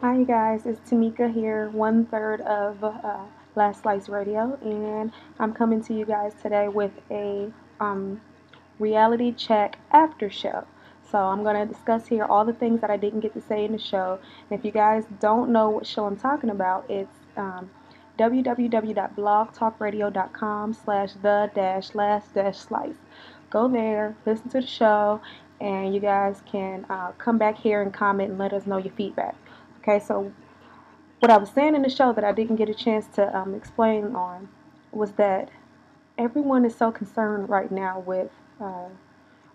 Hi, you guys. It's Tamika here, one third of Last Slice Radio, and I'm coming to you guys today with a reality check after show. So I'm going to discuss here all the things that I didn't get to say in the show. And if you guys don't know what show I'm talking about, it's www.blogtalkradio.com/the-last-slice. Go there, listen to the show, and you guys can come back here and comment and let us know your feedback. Okay, so what I was saying in the show that I didn't get a chance to explain on was that everyone is so concerned right now with uh,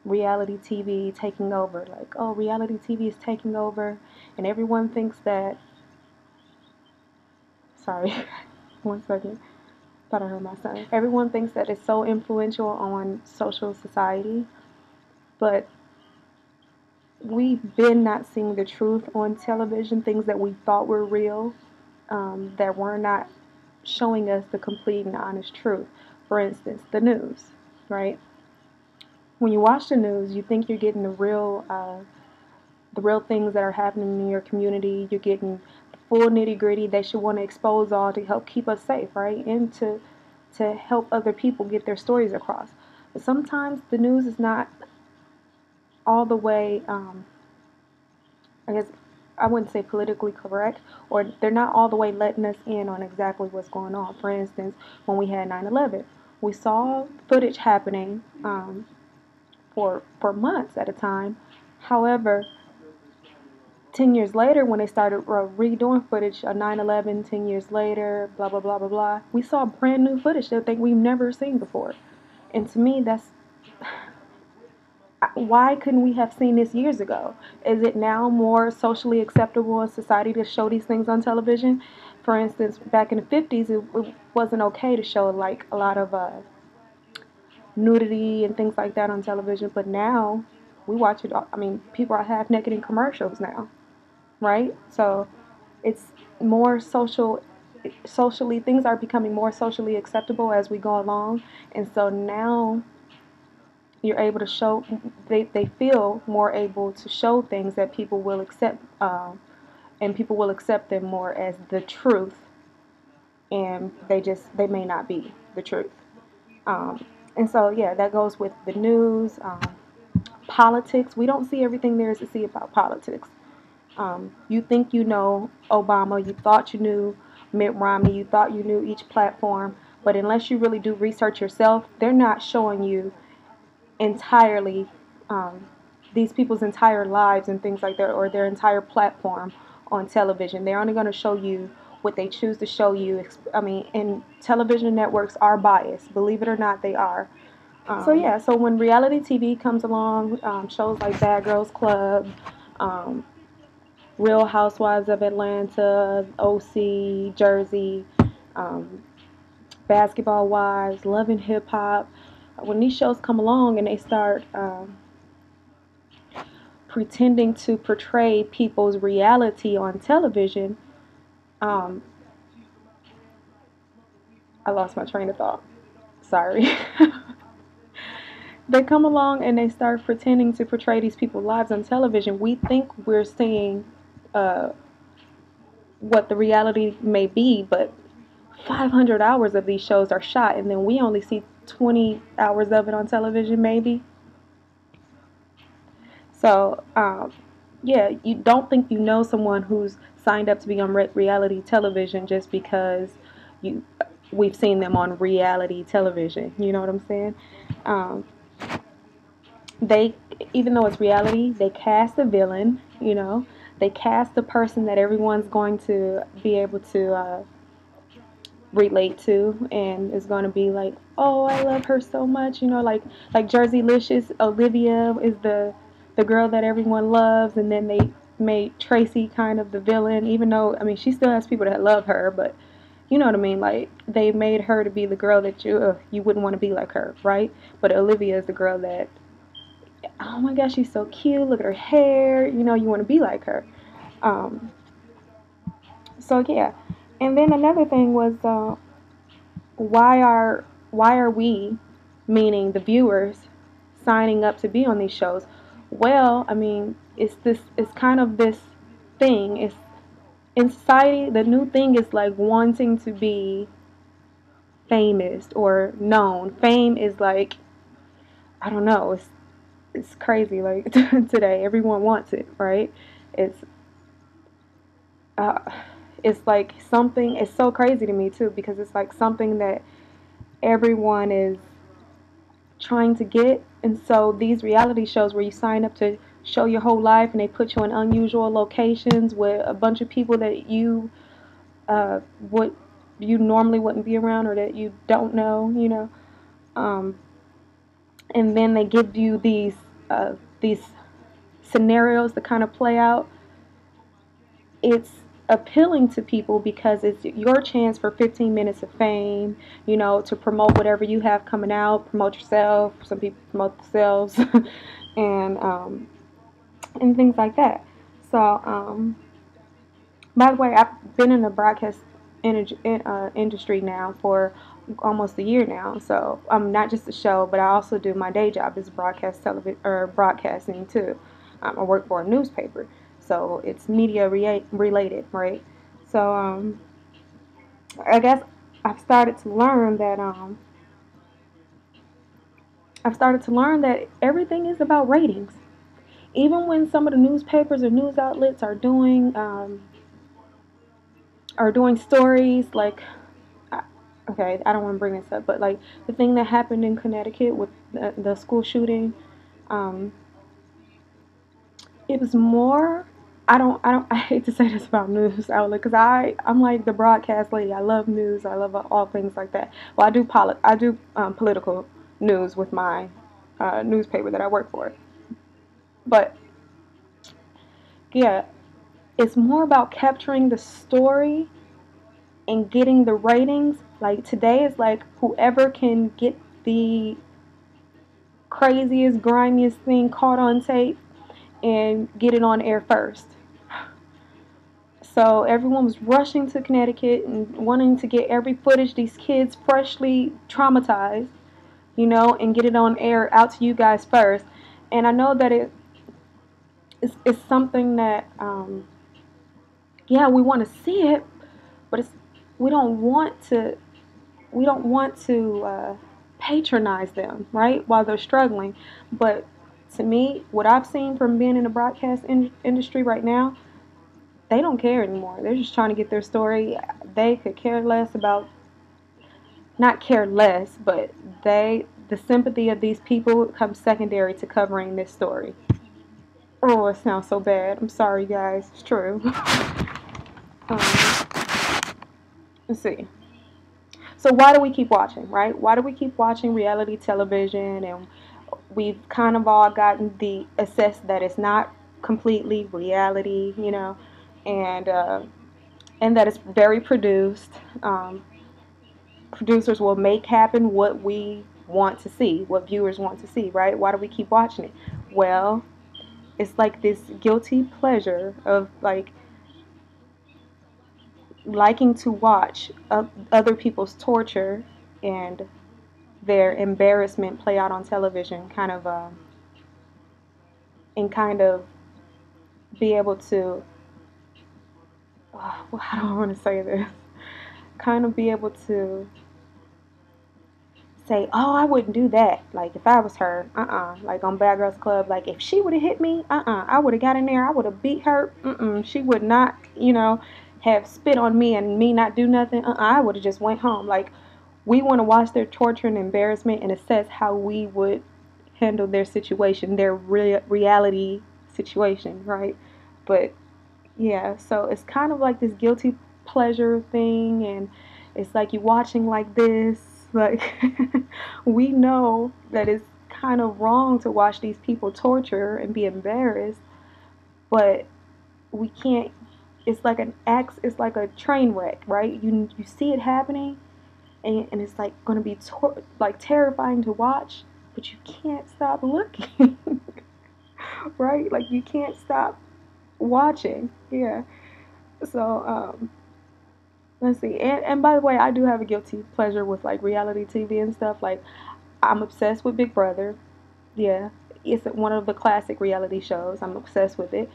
reality TV taking over. Like, oh, reality TV is taking over, and everyone thinks that. Sorry, one second. Thought I heard my son. Everyone thinks that it's so influential on social society, but we've been not seeing the truth on television. Things that we thought were real, that were not showing us the complete and honest truth. For instance, the news, right? When you watch the news, you think you're getting the real things that are happening in your community. You're getting the full nitty gritty. They should want to expose all to help keep us safe, right? And to help other people get their stories across. But sometimes the news is not all the way, I guess I wouldn't say politically correct, or they're not all the way letting us in on exactly what's going on. For instance, when we had 9/11, we saw footage happening for months at a time. However, 10 years later, when they started redoing footage of 9/11, 10 years later, blah, blah, blah, blah, blah, we saw brand new footage that we've never seen before. And to me, that's why couldn't we have seen this years ago? Is it now more socially acceptable in society to show these things on television? For instance, back in the 50s, it wasn't okay to show like a lot of nudity and things like that on television, but now we watch it. I mean, people are half naked in commercials now, right? So it's more socially, things are becoming more socially acceptable as we go along, and so now you're able to show, they feel more able to show things that people will accept, and people will accept them more as the truth, and they may not be the truth. And so yeah, that goes with the news. Politics, we don't see everything there is to see about politics. You think you know Obama, you thought you knew Mitt Romney, you thought you knew each platform, but unless you really do research yourself, they're not showing you entirely um, these people's entire lives and things like that, or their entire platform on television. They're only going to show you what they choose to show you. I mean, and television networks are biased. Believe it or not, they are. So yeah, so when reality TV comes along, shows like Bad Girls Club, um, Real Housewives of Atlanta, OC, Jersey, um, Basketball Wives, Love and Hip Hop. When these shows come along and they start pretending to portray people's reality on television, um, I lost my train of thought. Sorry. They come along and they start pretending to portray these people's lives on television. We think we're seeing uh, what the reality may be, but 500 hours of these shows are shot, and then we only see 20 hours of it on television, maybe. So, yeah, you don't think you know someone who's signed up to be on reality television just because you we've seen them on reality television. You know what I'm saying? Um, they, even though it's reality, they cast a villain. You know, they cast the person that everyone's going to be able to relate to, and is going to be like, oh, I love her so much, you know, like Jersey Licious. Olivia is the girl that everyone loves, and then they made Tracy kind of the villain, even though, I mean, she still has people that love her, but you know what I mean, like they made her to be the girl that you wouldn't want to be like her, right? But Olivia is the girl that, oh my gosh, she's so cute, look at her hair, you know, you want to be like her. um so yeah. And then another thing was, why are we, meaning the viewers, signing up to be on these shows? Well, I mean, it's kind of this thing. It's in society, the new thing is like wanting to be famous or known. Fame is like, I don't know, it's crazy. Like today, everyone wants it, right? It's uh, it's like something. It's so crazy to me too because it's like something that everyone is trying to get. And so these reality shows where you sign up to show your whole life and they put you in unusual locations with a bunch of people that would you normally wouldn't be around or that you don't know, um, and then they give you these scenarios to kind of play out. It's appealing to people because it's your chance for 15 minutes of fame, to promote whatever you have coming out, promote yourself. Some people promote themselves, and things like that. So, by the way, I've been in the broadcast industry now for almost a year now. So I'm not just a show, but I also do my day job is broadcast television or broadcasting too. I work for a newspaper, so it's media related, right? So I guess I've started to learn that everything is about ratings. Even when some of the newspapers or news outlets are doing stories like okay, I don't want to bring this up, but like the thing that happened in Connecticut with the school shooting, um, it was more. I hate to say this about news outlet because I'm like the broadcast lady. I love news. I love all things like that. Well, I do political news with my newspaper that I work for. But yeah, it's more about capturing the story and getting the ratings. Like today is like whoever can get the craziest, grimiest thing caught on tape and get it on air first. So everyone was rushing to Connecticut and wanting to get every footage, these kids freshly traumatized, and get it on air out to you guys first. And I know that it's something that, yeah, we want to see it, but we don't want to we don't want to patronize them, right, while they're struggling. But to me, what I've seen from being in the broadcast industry right now, they don't care anymore. They're just trying to get their story. They could care less about, not care less, but the sympathy of these people comes secondary to covering this story. Oh, it sounds so bad. I'm sorry, guys. It's true. um, let's see. So why do we keep watching, right? Why do we keep watching reality television? And we've kind of all gotten the assess that it's not completely reality, and and that it's very produced. Producers will make happen what we want to see, what viewers want to see, right? Why do we keep watching it? Well, it's like this guilty pleasure of like liking to watch other people's torture and their embarrassment play out on television, and kind of be able to, how do I want to say this? Kind of be able to say, oh, I wouldn't do that. Like if I was her, like on Bad Girls Club, like if she would have hit me, I would have got in there, I would have beat her. She would not, have spit on me and me not do nothing. I would have just went home. Like we want to watch their torture and embarrassment and assess how we would handle their situation, their reality situation, right? But yeah, so it's kind of like this guilty pleasure thing, and it's like you watching like this. Like, we know that it's kind of wrong to watch these people torture and be embarrassed, but we can't. It's like it's like a train wreck, right? You see it happening, and it's like going to be like terrifying to watch, but you can't stop looking, right? Like you can't stop watching. Yeah. So let's see. And by the way, I do have a guilty pleasure with like reality TV and stuff. Like I'm obsessed with Big Brother. Yeah, it's one of the classic reality shows. I'm obsessed with it.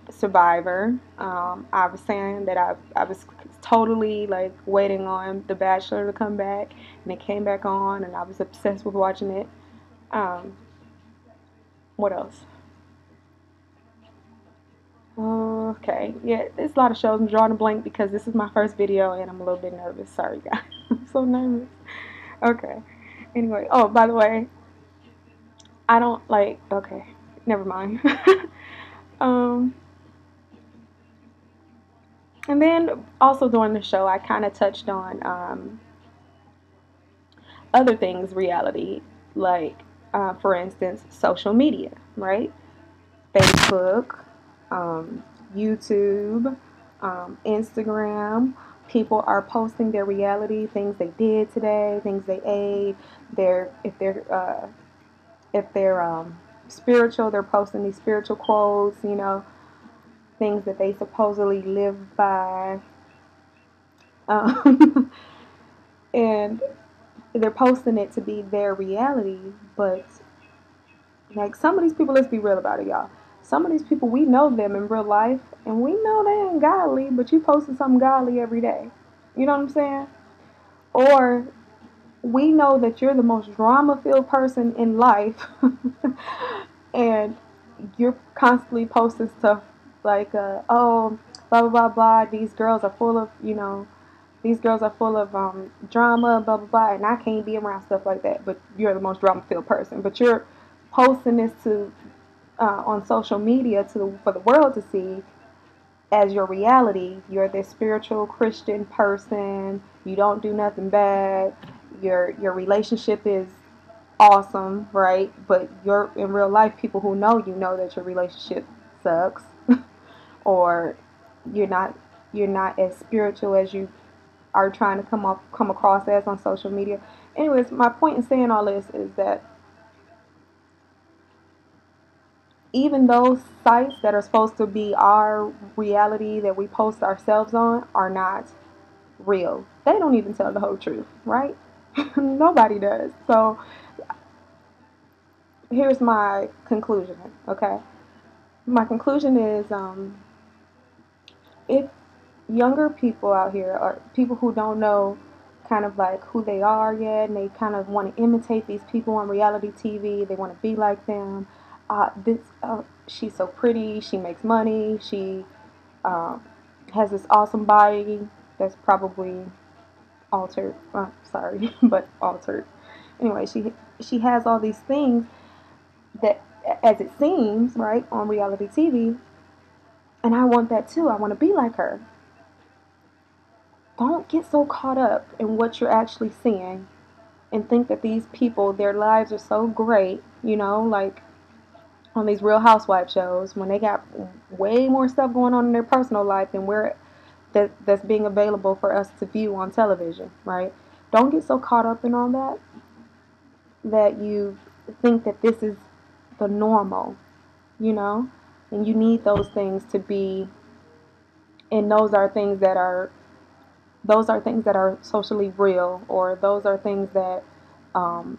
Survivor. I was saying that I was totally like waiting on The Bachelor to come back, and it came back on, and I was obsessed with watching it. Um, what else? Okay, yeah, there's a lot of shows. I'm drawing a blank because this is my first video and I'm a little bit nervous. Sorry, guys. I'm so nervous. Okay. Anyway, oh, by the way, I don't like. Okay, never mind. um, and then also during the show, I kind of touched on other things, reality, like for instance, social media, right? Facebook, um, YouTube, Instagram. People are posting their reality, things they did today, things they ate. If they're spiritual, they're posting these spiritual quotes. Things that they supposedly live by, um, and they're posting it to be their reality. But like some of these people, let's be real about it, y'all. Some of these people, we know them in real life, and we know they ain't godly, but you posting something godly every day. You know what I'm saying? Or we know that you're the most drama-filled person in life, and you're constantly posting stuff like, oh, blah blah blah blah. These girls are full of drama, blah blah blah, and I can't be around stuff like that. But you're the most drama-filled person. But you're posting this to on social media for the world to see as your reality. You're this spiritual Christian person. You don't do nothing bad. Your relationship is awesome, right? But you're in real life, people who know that your relationship sucks, or you're not you're not as spiritual as you are trying to come across as on social media. Anyways, my point in saying all this is that even those sites that are supposed to be our reality that we post ourselves on are not real. They don't even tell the whole truth, right? Nobody does. So here's my conclusion, okay? My conclusion is if younger people out here, or people who don't know kind of like who they are yet, and they kind of want to imitate these people on reality TV, they want to be like them. She's so pretty, she makes money, she uh, has this awesome body that's probably altered. Sorry, but altered. Anyway, she has all these things that, as it seems, right, on reality TV, and I want that too. I want to be like her. Don't get so caught up in what you're actually seeing and think that these people, their lives are so great, like on these Real Housewife shows, when they got way more stuff going on in their personal life than that's being available for us to view on television, right? Don't get so caught up in all that you think that this is the normal, you know? And you need those things to be, and those are things that are socially real, or those are things um,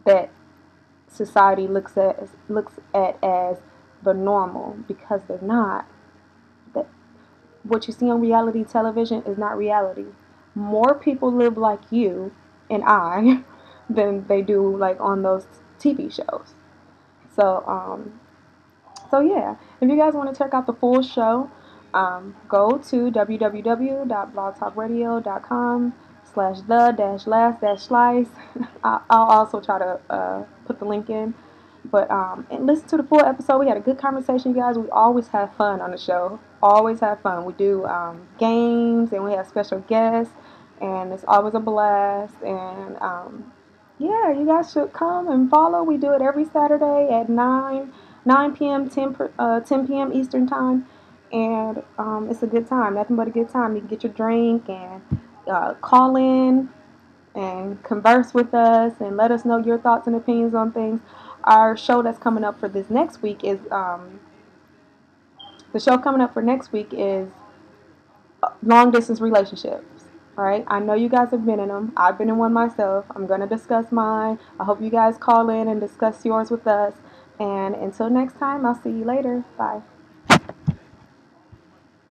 that society looks at as the normal, because they're not. That what you see on reality television is not reality. More people live like you and I than they do like on those TV shows. So yeah, if you guys want to check out the full show, go to www.blogtalkradio.com/the-last-slice. I'll also try to put the link in. But and listen to the full episode. We had a good conversation, you guys. We always have fun on the show. Always have fun. We do games, and we have special guests, and it's always a blast. And yeah, you guys should come and follow. We do it every Saturday at 9 p.m., 10 p.m. Eastern Time. And it's a good time. Nothing but a good time. You can get your drink and call in and converse with us and let us know your thoughts and opinions on things. Our show that's coming up for this next week is the show coming up for next week is long distance relationships. All right, I know you guys have been in them. I've been in one myself. I'm going to discuss mine. I hope you guys call in and discuss yours with us. And until next time, I'll see you later. Bye.